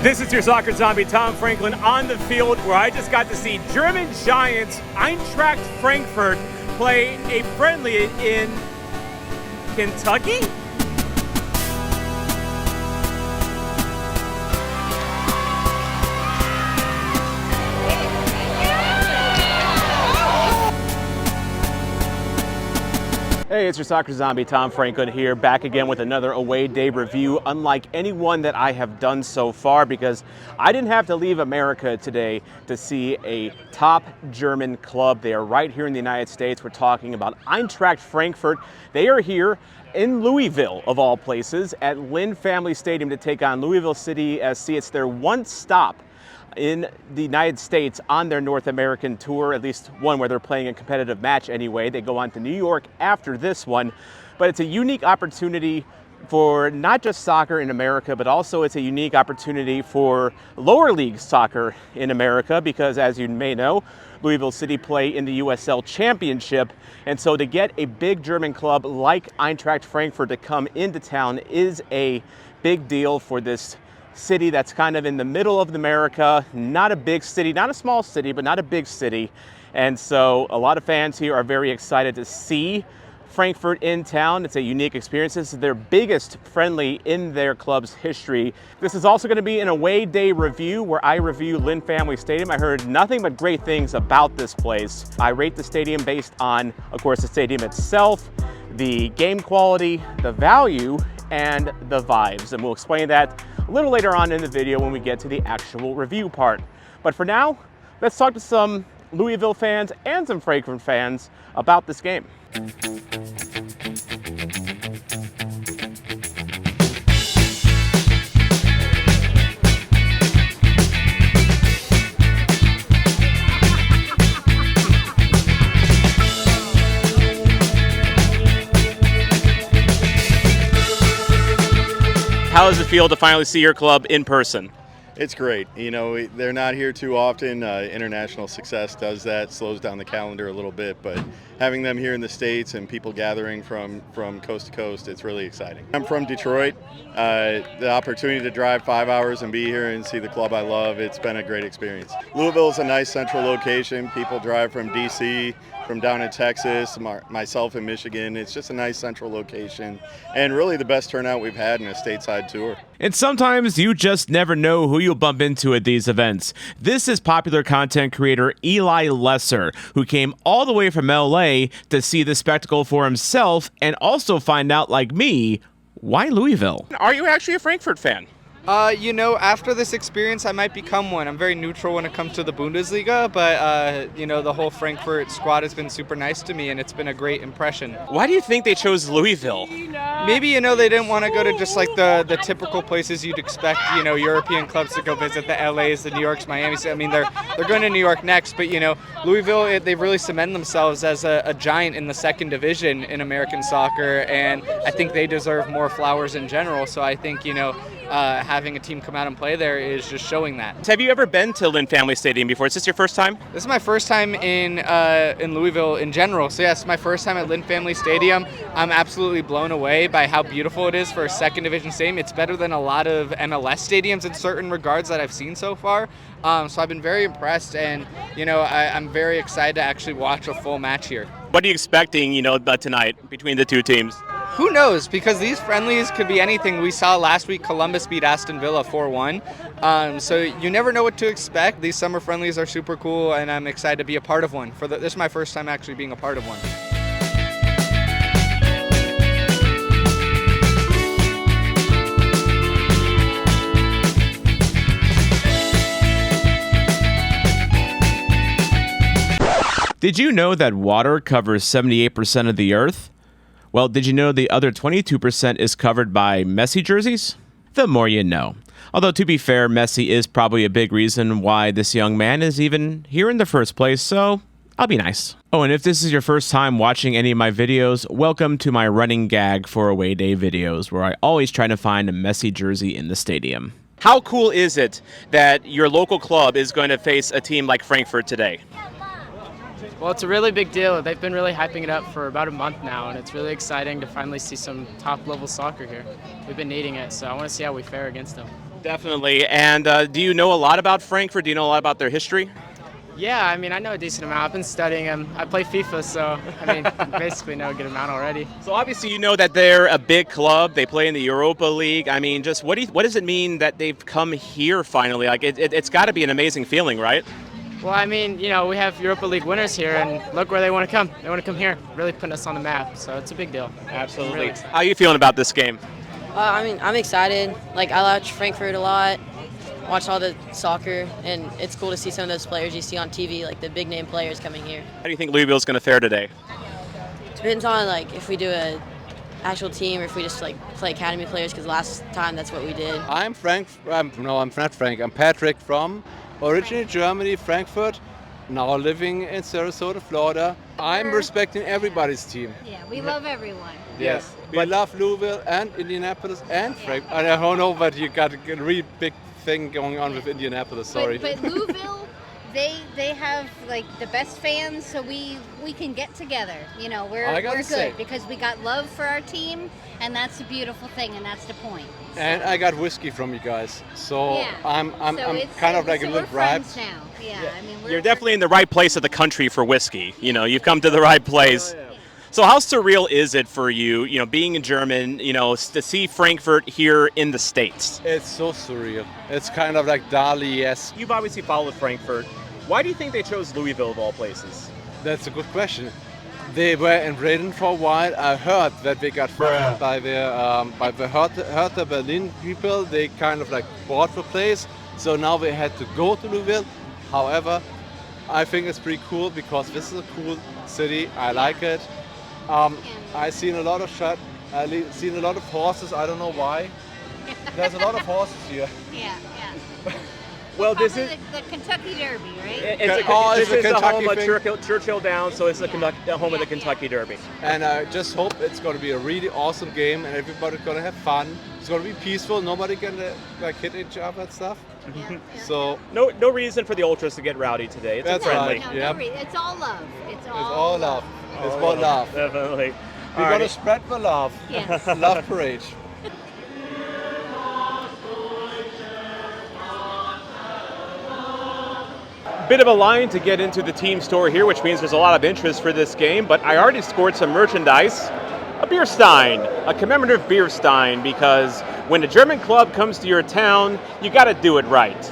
This is your soccer zombie, Tom Franklin, on the field where I just got to see German giants Eintracht Frankfurt play a friendly in Kentucky? Hey, it's your soccer zombie, Tom Franklin here, back again with another away day review, unlike any one that I have done so far, because I didn't have to leave America today to see a top German club. They are right here in the United States. We're talking about Eintracht Frankfurt. They are here in Louisville, of all places, at Lynn Family Stadium to take on Louisville City FC. It's their one stop in the United States on their North American tour, at least one where they're playing a competitive match anyway. They go on to New York after this one, but it's a unique opportunity for not just soccer in America, but also it's a unique opportunity for lower league soccer in America, because as you may know, Louisville City play in the USL Championship, and so to get a big German club like Eintracht Frankfurt to come into town is a big deal for this city that's kind of in the middle of America, not a big city, not a small city, but not a big city. And so a lot of fans here are very excited to see Frankfurt in town. It's a unique experience. This is their biggest friendly in their club's history. This is also going to be an away day review where I review Lynn Family Stadium. I heard nothing but great things about this place. I rate the stadium based on, of course, the stadium itself, the game quality, the value, and the vibes. And we'll explain that a little later on in the video when we get to the actual review part. But for now, let's talk to some Louisville fans and some Frankfurt fans about this game. How does it feel to finally see your club in person? It's great. You know, they're not here too often. International success does that, slows down the calendar a little bit, but having them here in the States and people gathering from coast to coast, it's really exciting. I'm from Detroit. The opportunity to drive 5 hours and be here and see the club I love, it's been a great experience. Louisville is a nice central location. People drive from DC, from down in Texas, myself in Michigan. It's just a nice central location and really the best turnout we've had in a stateside tour. And sometimes you just never know who you'll bump into at these events. This is popular content creator Eli Lesser, who came all the way from LA to see the spectacle for himself and also find out, like me, why Louisville? Are you actually a Frankfurt fan? You know, after this experience, I might become one. I'm very neutral when it comes to the Bundesliga, but, you know, the whole Frankfurt squad has been super nice to me, and it's been a great impression. Why do you think they chose Louisville? Maybe, you know, they didn't want to go to just like the typical places you'd expect, you know, European clubs to go visit, the LAs, the New Yorks, Miamis. I mean, they're going to New York next, but, you know, Louisville, they've really cemented themselves as a giant in the second division in American soccer, and I think they deserve more flowers in general. So I think, you know, having a team come out and play there is just showing that. Have you ever been to Lynn Family Stadium before? Is this your first time? This is my first time in Louisville in general. So yes, my first time at Lynn Family Stadium. I'm absolutely blown away by how beautiful it is for a second division stadium. It's better than a lot of MLS stadiums in certain regards that I've seen so far. So I've been very impressed, and you know, I'm very excited to actually watch a full match here. What are you expecting, you know, tonight between the two teams? Who knows? Because these friendlies could be anything. We saw last week Columbus beat Aston Villa 4-1. So you never know what to expect. These summer friendlies are super cool, and I'm excited to be a part of one. This is my first time actually being a part of one. Did you know that water covers 78% of the earth? Well, did you know the other 22% is covered by Messi jerseys? The more you know. Although, to be fair, Messi is probably a big reason why this young man is even here in the first place, so I'll be nice. Oh, and if this is your first time watching any of my videos, welcome to my running gag for away day videos, where I always try to find a Messi jersey in the stadium. How cool is it that your local club is going to face a team like Frankfurt today? Well, it's a really big deal. They've been really hyping it up for about a month now, and it's really exciting to finally see some top-level soccer here. We've been needing it, so I want to see how we fare against them. Definitely. And do you know a lot about Frankfurt? Do you know a lot about their history? Yeah, I mean, I know a decent amount. I've been studying them. I play FIFA, so I mean, basically know a good amount already. So obviously you know that they're a big club. They play in the Europa League. I mean, just what does it mean that they've come here finally? Like it's got to be an amazing feeling, right? Well, I mean, we have Europa League winners here, and look where they want to come. They want to come here, really putting us on the map. So it's a big deal. Absolutely. Really. How are you feeling about this game? I mean, I'm excited. Like, I watch Frankfurt a lot, watch all the soccer, and it's cool to see some of those players you see on TV, like the big name players coming here. How do you think Louisville's going to fare today? Depends on like if we do a actual team or if we just like play academy players, because last time that's what we did. I'm Frank. No, I'm not Frank. I'm Patrick from originally Germany, Frankfurt. Now living in Sarasota, Florida. I'm respecting everybody's team. Yeah, we love everyone. Yes, we love Louisville and Indianapolis and Frankfurt. I don't know, but you got a really big thing going on with Indianapolis. Sorry. But Louisville, they have like the best fans, so we can get together. We're good say. because we got love for our team, and that's the beautiful thing, and that's the point. And I got whiskey from you guys, so Yeah. I'm So it's- kind of like so a we're little bribed. friends now. Yeah, I mean You're definitely in the right place of the country for whiskey. You've come to the right place. So how surreal is it for you, being a German, to see Frankfurt here in the States? It's so surreal. It's kind of like Dali-esque. You've obviously followed Frankfurt. Why do you think they chose Louisville of all places? That's a good question. They were in Britain for a while. I heard that they got fired by the Hertha Berlin people. They kind of like bought the place, so now they had to go to Louisville. However, I think it's pretty cool because this is a cool city. I like it. I've seen a lot of seen a lot of horses. I don't know why. There's a lot of horses here. Yeah. Well, this Probably is the Kentucky Derby, right? this is the Kentucky home of thing. Churchill Downs, so it's the home of the Kentucky Derby. And I just hope it's going to be a really awesome game and everybody's going to have fun. It's going to be peaceful. Nobody can like hit each other and stuff. Yeah. So No reason for the ultras to get rowdy today. It's That's friendly. right. No, Yep. it's all love. It's it's all love. It's Oh, about love. Definitely. We're going to spread the love. Yes. Love parade. Bit of a line to get into the team store here, which means there's a lot of interest for this game, but I already scored some merchandise. A beer stein, a commemorative beer stein, because when a German club comes to your town, you got to do it right.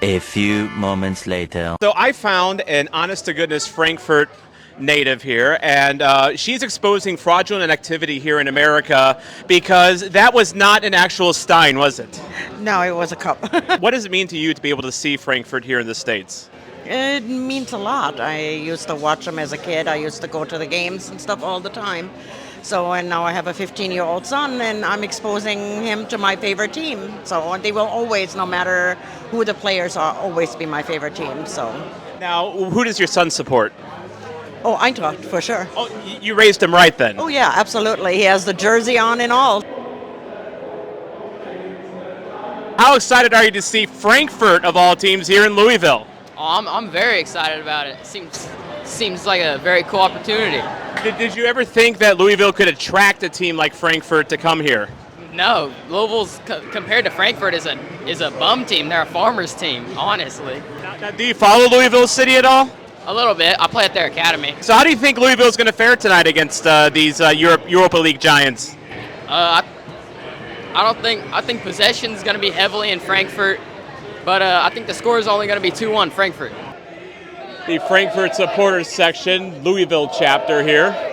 A few moments later. So I found an honest-to-goodness Frankfurt native here, and she's exposing fraudulent activity here in America because that was not an actual stein, was it? No, it was a cup. What does it mean to you to be able to see Frankfurt here in the States? It means a lot. I used to watch them as a kid. I used to go to the games and stuff all the time. And now I have a 15-year-old son, and I'm exposing him to my favorite team. So they will always, no matter who the players are, always be my favorite team. So. Now, who does your son support? Oh, Eintracht, for sure. Oh, you raised him right then. Oh, yeah, absolutely. He has the jersey on and all. How excited are you to see Frankfurt, of all teams, here in Louisville? Oh, I'm very excited about it. Seems like a very cool opportunity. Did you ever think that Louisville could attract a team like Frankfurt to come here? No, Louisville's compared to Frankfurt is a bum team. They're a farmers team, honestly. Now, do you follow Louisville City at all? A little bit. I play at their academy. So how do you think Louisville's going to fare tonight against these Europa League giants? I think possession's going to be heavily in Frankfurt, but I think the score is only going to be 2-1 Frankfurt. The Frankfurt supporters section, Louisville chapter here.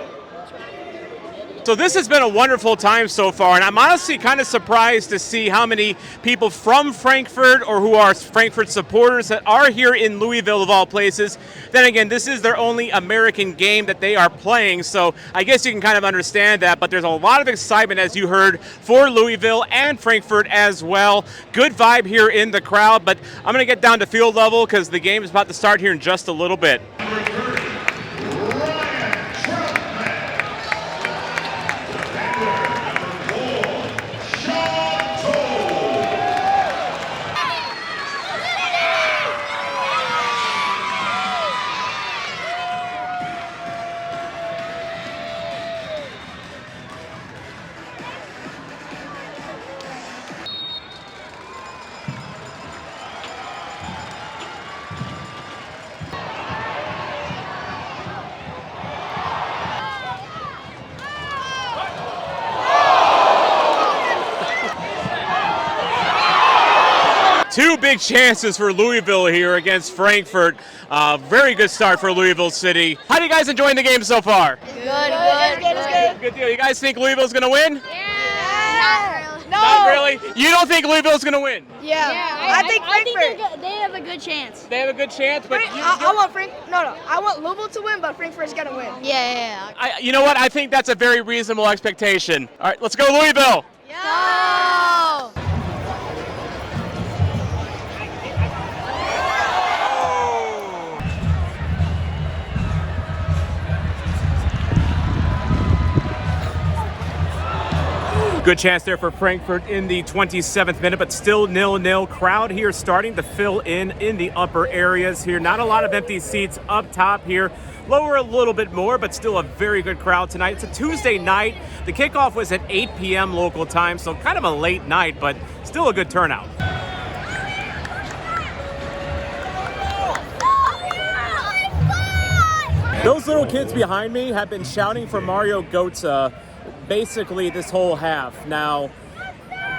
So this has been a wonderful time so far, and I'm honestly kind of surprised to see how many people from Frankfurt or who are Frankfurt supporters that are here in Louisville of all places. Then again, this is their only American game that they are playing, so I guess you can kind of understand that, but there's a lot of excitement, as you heard, for Louisville and Frankfurt as well. Good vibe here in the crowd, but I'm going to get down to field level because the game is about to start here in just a little bit. Two big chances for Louisville here against Frankfurt. Very good start for Louisville City. How are you guys enjoying the game so far? Good deal. You guys think Louisville's going to win? Yeah. No. Not really? You don't think Louisville's going to win? Yeah. I think Frankfurt. They have a good chance. They have a good chance, but I want Louisville to win, but Frankfurt's going to win. Yeah. You know what? I think that's a very reasonable expectation. All right, let's go Louisville. No. Good chance there for Frankfurt in the 27th minute, but still 0-0. Crowd here starting to fill in the upper areas here. Not a lot of empty seats up top here. Lower a little bit more, but still a very good crowd tonight. It's a Tuesday night. The kickoff was at 8 p.m. local time, so kind of a late night, but still a good turnout. Those little kids behind me have been shouting for Mario Götze basically this whole half. Now,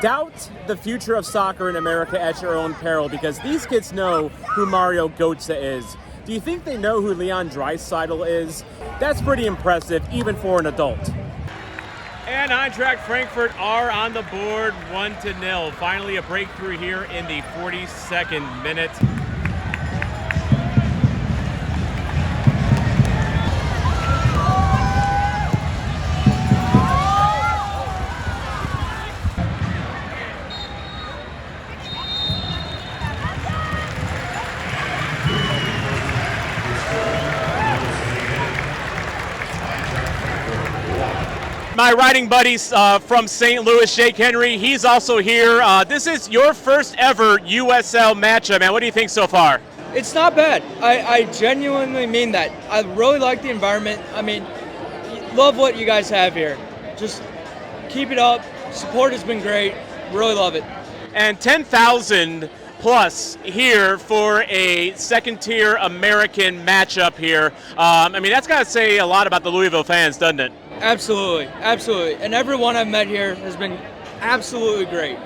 doubt the future of soccer in America at your own peril, because these kids know who Mario Götze is. Do you think they know who Leon Draisaitl is? That's pretty impressive, even for an adult. And Eintracht Frankfurt are on the board 1-0. Finally a breakthrough here in the 42nd minute. My riding buddies from St. Louis, Jake Henry, he's also here. This is your first ever USL matchup, man. What do you think so far? It's not bad. I genuinely mean that. I really like the environment. I mean, love what you guys have here. Just keep it up. Support has been great. Really love it. And 10,000 plus here for a second-tier American matchup here. I mean, that's got to say a lot about the Louisville fans, doesn't it? Absolutely, absolutely. And everyone I've met here has been absolutely great.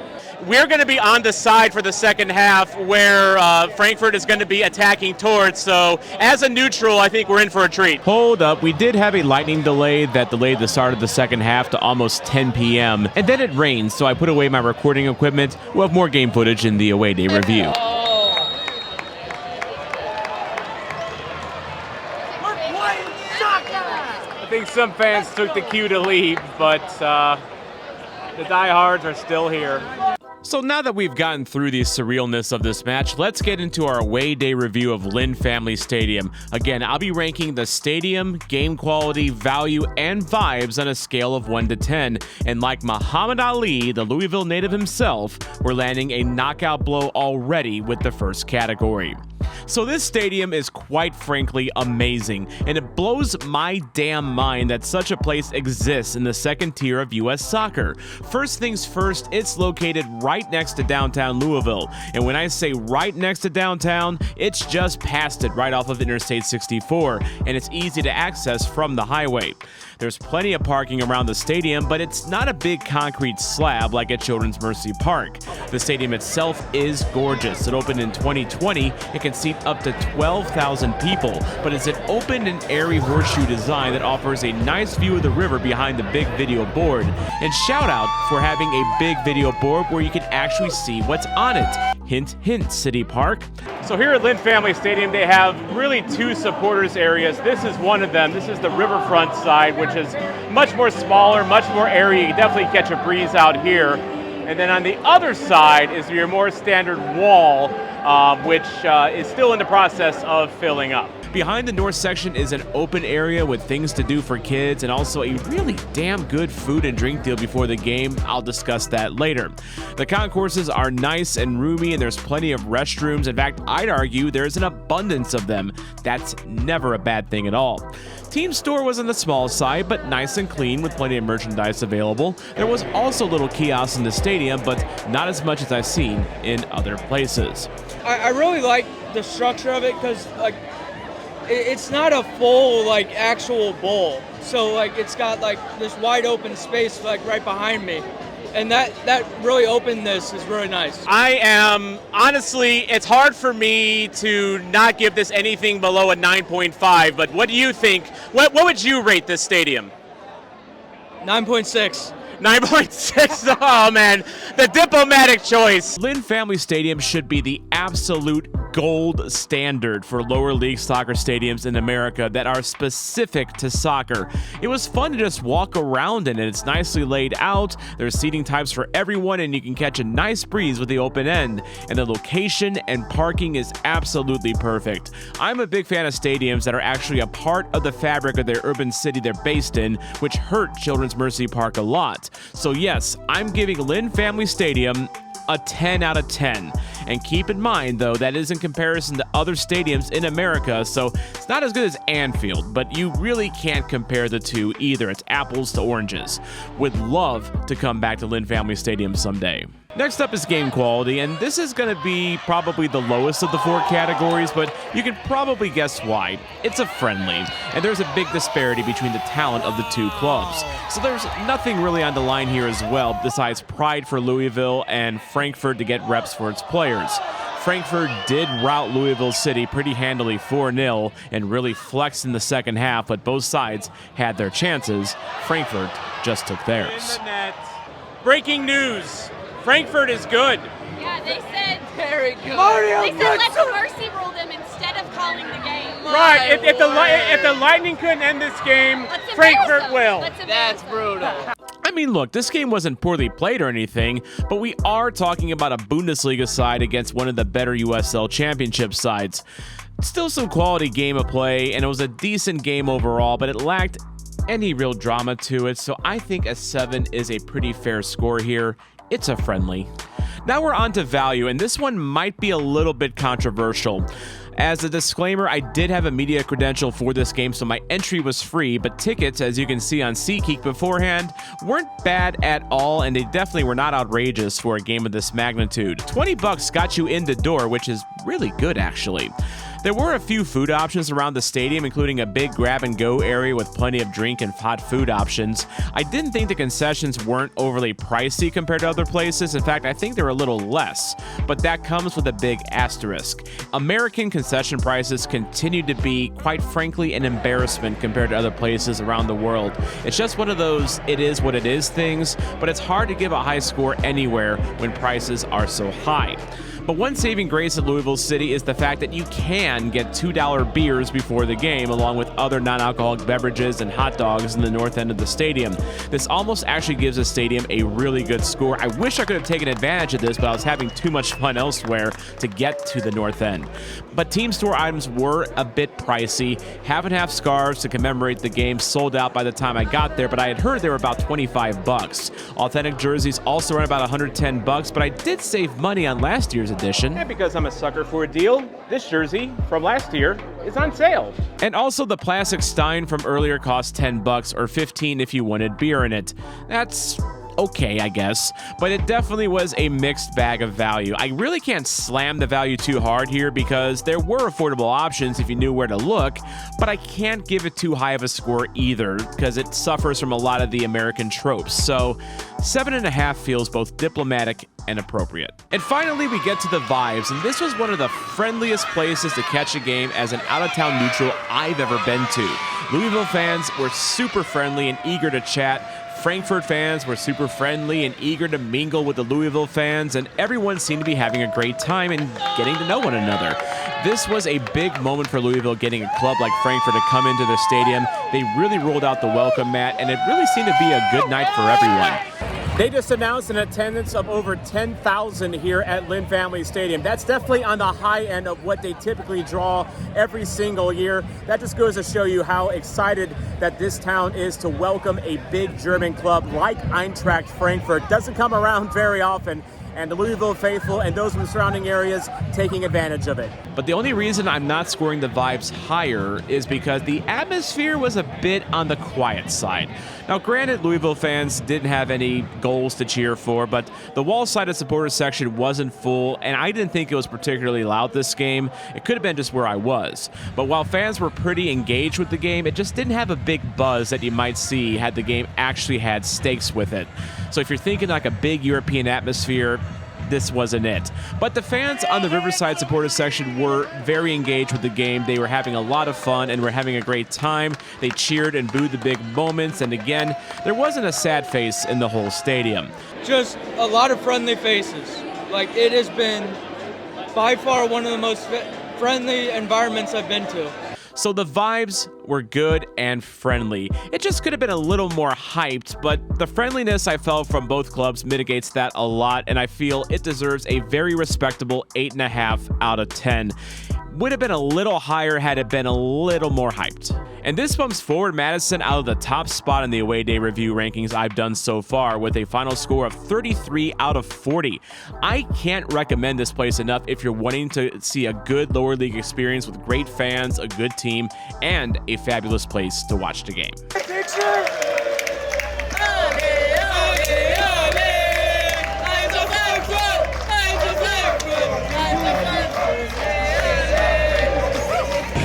We're going to be on the side for the second half where Frankfurt is going to be attacking towards. So as a neutral, I think we're in for a treat. Hold up. We did have a lightning delay that delayed the start of the second half to almost 10 p.m. And then it rained, so I put away my recording equipment. We'll have more game footage in the away day review. I think some fans took the cue to leave, but the diehards are still here. So now that we've gotten through the surrealness of this match, let's get into our away day review of Lynn Family Stadium. Again, I'll be ranking the stadium, game quality, value, and vibes on a scale of 1 to 10. And like Muhammad Ali, the Louisville native himself, we're landing a knockout blow already with the first category. So this stadium is quite frankly amazing, and it blows my damn mind that such a place exists in the second tier of US soccer. First things first, it's located right next to downtown Louisville, and when I say right next to downtown, it's just past it right off of Interstate 64, and it's easy to access from the highway. There's plenty of parking around the stadium, but it's not a big concrete slab like at Children's Mercy Park. The stadium itself is gorgeous. It opened in 2020. It can seat up to 12,000 people, but it's an open and airy horseshoe design that offers a nice view of the river behind the big video board. And shout out for having a big video board where you can actually see what's on it. Hint, hint, City Park. So here at Lynn Family Stadium, they have really two supporters areas. This is one of them. This is the riverfront side, which is much more smaller, much more airy. You can definitely catch a breeze out here. And then on the other side is your more standard wall, which is still in the process of filling up. Behind the north section is an open area with things to do for kids and also a really damn good food and drink deal before the game. I'll discuss that later. The concourses are nice and roomy, and there's plenty of restrooms. In fact, I'd argue there's an abundance of them. That's never a bad thing at all. Team store was on the small side, but nice and clean with plenty of merchandise available. There was also little kiosks in the stadium, but not as much as I've seen in other places. I really like the structure of it because it's not a full actual bowl. So it's got this wide open space right behind me. and that really opened this is really nice. I am, honestly, it's hard for me to not give this anything below a 9.5, but what do you think? What would you rate this stadium? 9.6. 9.6. Oh man, the diplomatic choice. Lynn Family Stadium should be the absolute gold standard for lower league soccer stadiums in America that are specific to soccer. It was fun to just walk around in it. It's nicely laid out. There's seating types for everyone, and you can catch a nice breeze with the open end. And the location and parking is absolutely perfect. I'm a big fan of stadiums that are actually a part of the fabric of their urban city they're based in, which hurt Children's Mercy Park a lot. So yes, I'm giving Lynn Family Stadium a 10 out of 10. And keep in mind, though, that is in comparison to other stadiums in America, so it's not as good as Anfield, but you really can't compare the two either. It's apples to oranges. Would love to come back to Lynn Family Stadium someday. Next up is game quality, and this is going to be probably the lowest of the 4 categories, but you can probably guess why. It's a friendly, and there's a big disparity between the talent of the 2 clubs. So there's nothing really on the line here as well, besides pride for Louisville and Frankfurt to get reps for its players. Frankfurt did rout Louisville City pretty handily 4-0 and really flexed in the second half, but both sides had their chances. Frankfurt just took theirs. In the net. Breaking news. Frankfurt is good. Yeah, they said very good. They said let's mercy rule them instead of calling the game. Right. If the Lightning couldn't end this game, Frankfurt will. That's brutal. I mean, look, this game wasn't poorly played or anything, but we are talking about a Bundesliga side against one of the better USL Championship sides. Still some quality game of play, and it was a decent game overall, but it lacked any real drama to it, so I think a 7 is a pretty fair score here. It's a friendly. Now we're on to value, and this one might be a little bit controversial. As a disclaimer, I did have a media credential for this game, so my entry was free, but tickets, as you can see on SeatGeek beforehand, weren't bad at all, and they definitely were not outrageous for a game of this magnitude. $20 got you in the door, which is really good, actually. There were a few food options around the stadium, including a big grab-and-go area with plenty of drink and hot food options. I didn't think the concessions weren't overly pricey compared to other places. In fact, I think they were a little less, but that comes with a big asterisk. American concession prices continue to be, quite frankly, an embarrassment compared to other places around the world. It's just one of those it is what it is things, but it's hard to give a high score anywhere when prices are so high. But one saving grace at Louisville City is the fact that you can get $2 beers before the game, along with other non-alcoholic beverages and hot dogs in the north end of the stadium. This almost actually gives the stadium a really good score. I wish I could have taken advantage of this, but I was having too much fun elsewhere to get to the north end. But team store items were a bit pricey. Half-and-half scarves to commemorate the game sold out by the time I got there, but I had heard they were about $25. Authentic jerseys also ran about $110, but I did save money on last year's edition. And because I'm a sucker for a deal, this jersey from last year is on sale. And also the plastic Stein from earlier cost $10 or $15 if you wanted beer in it. That's okay, I guess, but it definitely was a mixed bag of value. I really can't slam the value too hard here because there were affordable options if you knew where to look, but I can't give it too high of a score either because it suffers from a lot of the American tropes. So 7.5 feels both diplomatic and appropriate. And finally, we get to the vibes, and this was one of the friendliest places to catch a game as an out-of-town neutral I've ever been to. Louisville fans were super friendly and eager to chat. Frankfurt fans were super friendly and eager to mingle with the Louisville fans, and everyone seemed to be having a great time and getting to know one another. This was a big moment for Louisville, getting a club like Frankfurt to come into their stadium. They really rolled out the welcome mat, and it really seemed to be a good night for everyone. They just announced an attendance of over 10,000 here at Lynn Family Stadium. That's definitely on the high end of what they typically draw every single year. That just goes to show you how excited that this town is to welcome a big German club like Eintracht Frankfurt. Doesn't come around very often, and the Louisville faithful and those from the surrounding areas taking advantage of it. But the only reason I'm not scoring the vibes higher is because the atmosphere was a bit on the quiet side. Now, granted, Louisville fans didn't have any goals to cheer for, but the wall-sided supporters section wasn't full, and I didn't think it was particularly loud this game. It could have been just where I was. But while fans were pretty engaged with the game, it just didn't have a big buzz that you might see had the game actually had stakes with it. So if you're thinking like a big European atmosphere, this wasn't it. But the fans on the Riverside supporters section were very engaged with the game. They were having a lot of fun and were having a great time. They cheered and booed the big moments. And again, there wasn't a sad face in the whole stadium. Just a lot of friendly faces. Like, it has been by far one of the most friendly environments I've been to. So the vibes were good and friendly. It just could have been a little more hyped, but the friendliness I felt from both clubs mitigates that a lot, and I feel it deserves a very respectable 8.5 out of 10. Would have been a little higher had it been a little more hyped. And this bumps forward Madison out of the top spot in the away day review rankings I've done so far with a final score of 33 out of 40. I can't recommend this place enough if you're wanting to see a good lower league experience with great fans, a good team, and a fabulous place to watch the game.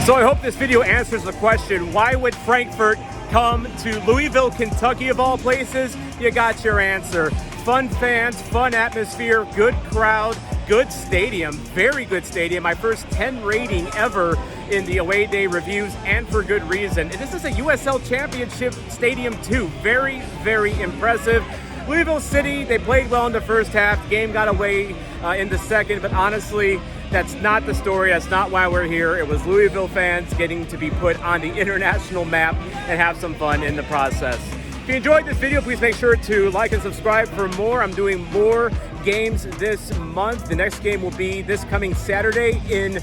So I hope this video answers the question, why would Frankfurt come to Louisville, Kentucky of all places? You got your answer. Fun fans, fun atmosphere, good crowd, good stadium, very good stadium. My first 10 rating ever in the away day reviews, and for good reason. And this is a USL Championship stadium too. Very, very impressive. Louisville City, they played well in the first half. Game got away in the second, but honestly, that's not the story. That's not why we're here. It was Louisville fans getting to be put on the international map and have some fun in the process. If you enjoyed this video, please make sure to like and subscribe for more. I'm doing more games this month. The next game will be this coming Saturday in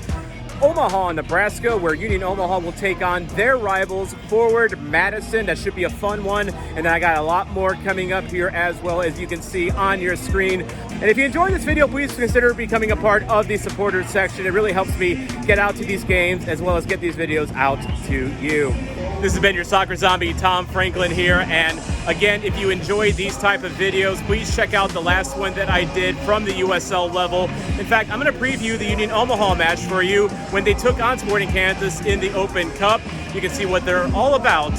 Omaha, Nebraska, where Union Omaha will take on their rivals, Forward Madison. That should be a fun one. And then I got a lot more coming up here as well, as you can see on your screen. And if you enjoyed this video, please consider becoming a part of the supporters section. It really helps me get out to these games as well as get these videos out to you. This has been your Soccer Zombie, Tom Franklin here. And again, if you enjoyed these type of videos, please check out the last one that I did from the USL level. In fact, I'm going to preview the Union Omaha match for you when they took on Sporting Kansas in the Open Cup. You can see what they're all about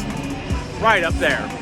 right up there.